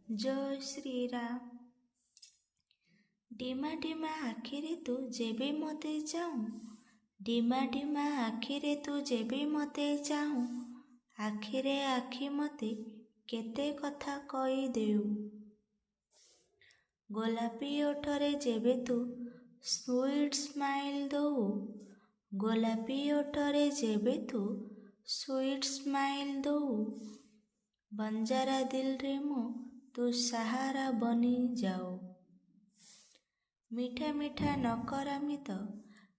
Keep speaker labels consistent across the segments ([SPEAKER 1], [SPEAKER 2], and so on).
[SPEAKER 1] जय श्री राम। डिमा डिमा आखिरे तू जेबे मते चाहूँ, डिमा डिमा आखिरे तू जेबे मते चाहूँ, आखिरे आखि मते केते कथा कई देऊ। गोलापी ओठरे जेबे तू स्वीट स्माइल दऊ, गोलापी ओठरे जेबे तू स्वीट स्माइल दऊ, बंजारा दिल रे मो तू सहारा बनी जाओ। मीठा मीठा नकरामित,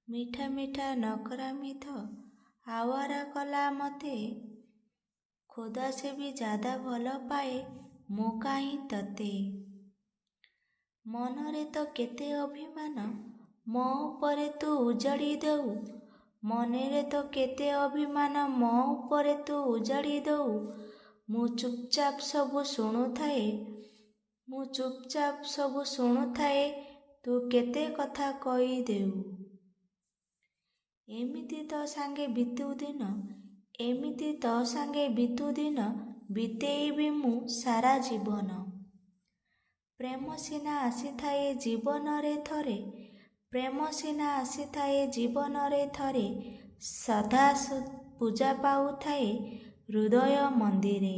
[SPEAKER 1] मीठा मीठा नकरामित आवारा कला मते, खुदा से भी ज्यादा भल पाए मो काहीं तते। मनरे तो केते अभिमान मो उपरे तू उजाड़ी दऊ, मनरे तो केते अभिमान मो उपरे तू उजाड़ी दऊ। मु चुपचाप सबु शुणुथाए, मु चुपचाप सबु शुणुथाए, तू केते कथा कई देऊ। एमिति तो सांगे बितु दिन, एमिति तो सांगे बितु दिन, बितेइबी मु सारा जीवन। प्रेम सिना आसीथाए जीवन रे थरे, प्रेम सिना आसीथाए जीवन रे थरे, सदा पूजा पाउथाए हृदय मंदिरे।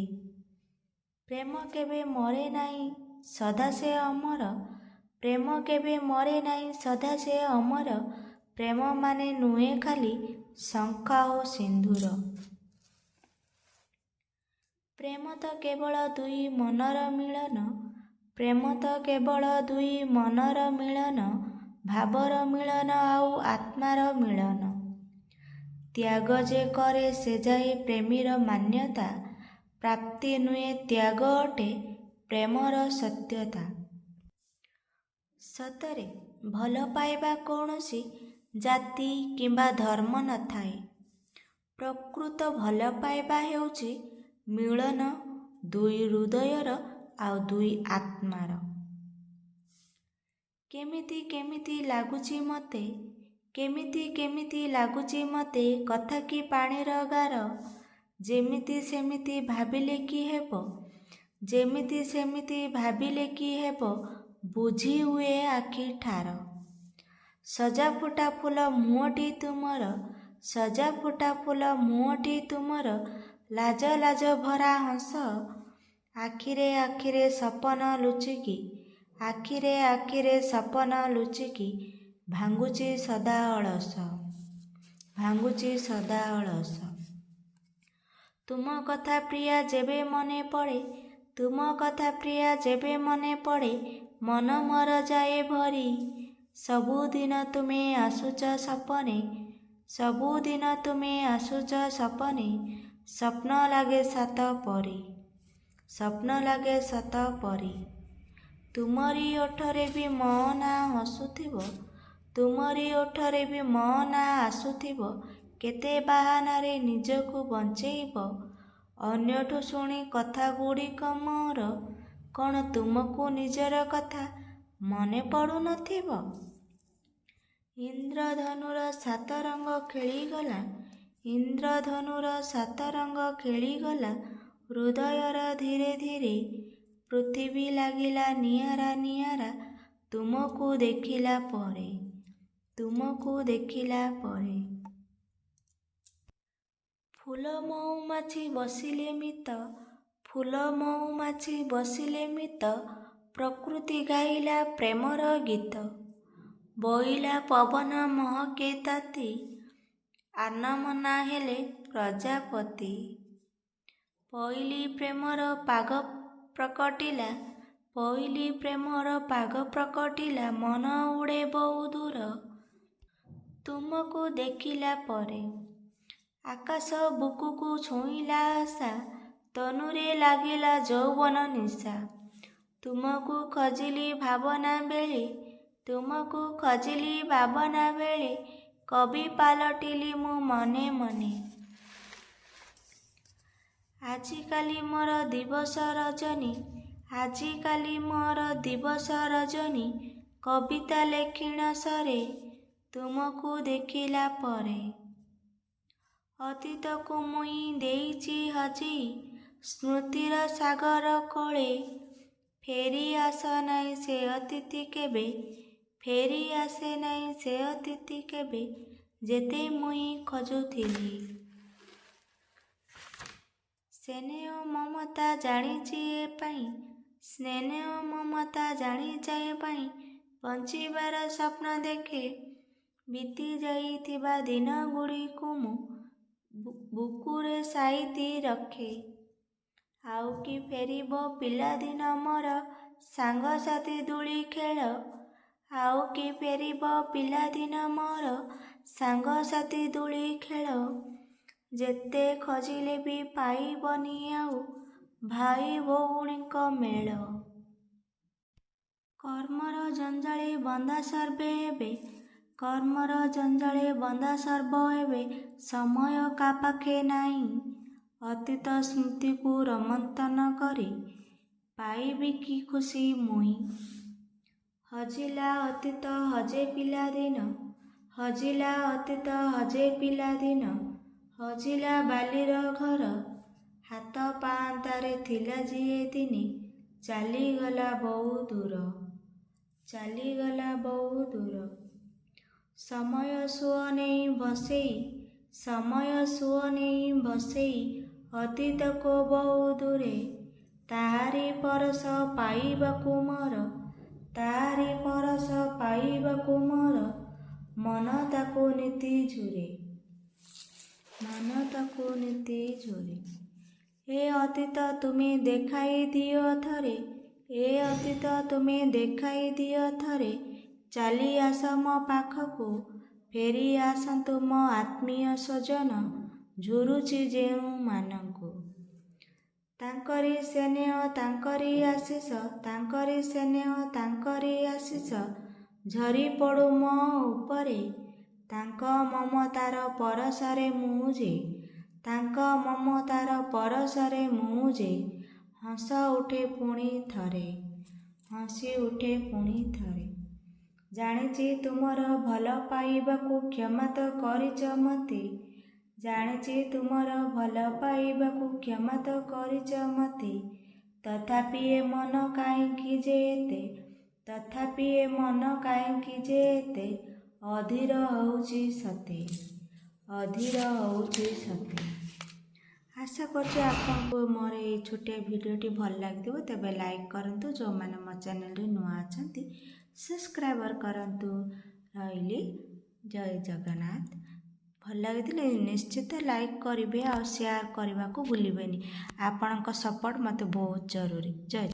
[SPEAKER 1] प्रेम केबे मरे नाही सदा से अमर, प्रेम केबे मरे नाही सदा से अमर, प्रेम माने नुहे खाली शंखा ओ सिंदूर। प्रेम तो केवल दुई मनर मिलन, प्रेम तो केवल दुई मनर मिलन, भावर मिलन आउ आत्मार मिलन। त्याग जे करे से जाए प्रेमीर मान्यता, प्राप्ति नुहे त्याग अटे प्रेमर सत्यता। सतरे भल पाइबा कौनसी जाति किंबा धर्म न थाए, प्रकृत भल पाइबा हेउची मिलन दुई हृदयर आउ दुई आत्मार। केमिति केमिति लागुची मते, केमिति केमिति लागुची मते कथा कि पाणीर गार, जेमिति सेमिति भाबिले कि हेबो, जेमिति सेमिति भाबिले कि हेबो, बुझी हुए आखि ठार। सजा फुटा फूल मुहटी तुमर, सजा फुटा फूल मुहटी तुमर, लाज लाज भरा हंस, आखिरे आखिरे सपन लुचिकी, आखिरे आखिरे सपन लुचिकी, भांगुची सदा अलस, भांगुची सदा अलस। तुम कथा प्रिया जेबे मने पड़े, तुम कथा प्रिया जेबे मने पड़े, मन मर जाए भरी, सबुदिन तुमे आसुच सपने, सबुदिन तुमे आसुच सपने, स्वप्न लागे सात परी, स्वप्न लागे सात परी। तुमरी ओठरे भी मो ना हसुथिबो, तुमरी ओठरे भी मो ना आसुथिबो, केते बाहानारे निजकु बंचेइबो, अन्यठु शुणी कथा गुड़िक मोर, कौन तुमको निजर कथा मने पड़ु नथिबो। इंद्रधनुर सात रंग खेलीगला, इंद्रधनुर सात रंग खेलीगला, हृदयर धीरे धीरे, पृथ्वी लागिला नियारा नियारा, तुमको देखिला परे, तुमको देखिला परे। फूल मऊमाछी बसिले मित, फूल मऊमाछी बसिले मित, प्रकृति गाइला प्रेमर गीत, बोइला पवन महके ताती, आनमना हेले प्रजापति। पइली प्रेमर पाग प्रकटिला, पइली प्रेमर पाग प्रकटिला, मन उड़े बहु दूर, तुमको देखिला परे। आकाश बुकुकु छुईला आशा, तनुरे लागिला जौवन निशा, तुमको खजिली भावना बेले, तुमको खजिली भावना बेले, कवि पालटिली मु मने मने। आजिकाली मोर दिवस रजनी, आजिकाली मोर दिवस रजनी, कविता लेखिण सरे, तुमको देखिला परे। अतीत को मुई देइची हजी, स्मृतिर सागर कोले, ଫେରି ଆସ ନାହିଁ ସେ ଅତିଥି କେବେ, ଫେରି ଆସେ ନାହିଁ ସେ ଅତିଥି କେବେ, ଯେତେ ମୁଇଁ ଖୋଜୁଥିଲି। ସ୍ନେହ ମମତା ଜାଣିଛି ଏ ପାଇଁ, ସ୍ନେହ ମମତା ଜାଣିଛି ଏ ପାଇଁ, ବଞ୍ଚିବାର ସ୍ୱପ୍ନ ଦେଖେ, ବିତି ଯାଇଥିବା ଦିନ ଗୁଡ଼ିକୁ ମୁଁ ବୁକୁରେ ସାଇତି ରଖେ। ଆଉ କି ଫେରିବ ପିଲାଦିନ ମୋର, ସାଙ୍ଗସାଥି ଦୋଳି ଖେଳ, ଆଉ କି ଫେରିବ ପିଲାଦିନ ମୋର, ସାଙ୍ଗସାଥି ଦୋଳି ଖେଳ, ଯେତେ ଖୋଜିଲେ ବି ପାଇବନି ଆଉ ଭାଇ ଭଉଣୀଙ୍କ ମେଳ। କର୍ମର ଜଞ୍ଜାଳେ ବନ୍ଧା ସର୍ବେ ଏବେ, କର୍ମର ଜଞ୍ଜାଳେ ବନ୍ଧା ସର୍ବ ଏବେ, ସମୟ କା ପାଖେ ନାହିଁ, ଅତୀତ ସ୍ମୃତିକୁ ରୋମନ୍ଥନ କରି ପାଇବି କି ଖୁସି ମୁଇଁ। ହଜିଲା ଅତୀତ ହଜେ ପିଲାଦିନ, ହଜିଲା ଅତୀତ ହଜେ ପିଲାଦିନ, ହଜିଲା ବାଲିର ଘର, ହାତ ପାଆନ୍ତାରେ ଥିଲା ଯିଏ ଦିନେ, ଚାଲିଗଲା ବହୁ ଦୂର, ଚାଲିଗଲା ବହୁ ଦୂର। ସମୟ ସୁଅ ନେଇ ଭସେଇ, ସମୟ ସୁଅ ନେଇ ଭସେଇ, ଅତୀତକୁ ବହୁ ଦୂରେ, ତାହାରି ପରଶ ପାଇବାକୁ ମୋର, ତାହାରି ପରଶ ପାଇବାକୁ ମୋର, ମନ ତାକୁ ନିତି ଝୁରେ, ମନ ତାକୁ ନିତି ଝୁରେ। ଏ ଅତୀତ ତୁମେ ଦେଖାଇ ଦିଅ ଥରେ, ଏ ଅତୀତ ତୁମେ ଦେଖାଇ ଦିଅ ଥରେ, ଚାଲି ଆସ ମୋ ପାଖକୁ, ଫେରି ଆସନ୍ତୁ ମୋ ଆତ୍ମୀୟ ସ୍ୱଜନ, ଝୁରୁଛି ଯେଉଁମାନଙ୍କୁ। ତାଙ୍କରି ସ୍ନେହ ତାଙ୍କରି ଆଶିଷ, ତାଙ୍କରି ସ୍ନେହ ତାଙ୍କରି ଆଶିଷ, ଝରି ପଡ଼ୁ ମୋ ଉପରେ, ତାଙ୍କ ମମତାର ପରଶରେ ମୁଁ ଯେ, ତାଙ୍କ ମମତାର ପରଶରେ ମୁଁ ଯେ, ହସ ଉଠେ ପୁଣି ଥରେ, ହସି ଉଠେ ପୁଣି ଥରେ। ଜାଣିଛି ତୁମର ଭଲ ପାଇବାକୁ କ୍ଷମା ତ କରିଛ ମତେ, ଜାଣିଛି ତୁମର ଭଲ ପାଇବାକୁ କ୍ଷମା ତ କରିଛ ମତେ, ତଥାପି ଏ ମନ କାହିଁକି ଯେ ଏତେ, ତଥାପି ଏ ମନ କାହିଁକି ଯେ ଏତେ, ଅଧୀର ହେଉଛି ସତେ, ଅଧୀର ହେଉଛି ସତେ। ଆଶା କରୁଛି ଆପଣଙ୍କୁ ମୋର এই ଛୋଟିଆ ଭିଡ଼ିଓଟି ଭଲ ଲାଗିଥିବ। ତେବେ ଲାଇକ୍ କରନ୍ତୁ, ଯେଉଁମାନେ ମୋ ଚ୍ୟାନେଲରେ ନୂଆ ଅଛନ୍ତି ସବସ୍କ୍ରାଇବର୍ କରନ୍ତୁ। ରହିଲି, ଜୟ ଜଗନ୍ନାଥ। ଭଲ ଲାଗିଥିଲେ ନିଶ୍ଚିତ ଲାଇକ୍ କରିବେ ଆଉ ସେୟାର କରିବାକୁ ଭୁଲିବେନି। ଆପଣଙ୍କ ସପୋର୍ଟ ମୋତେ ବହୁତ ଜରୁରୀ। ଜୟ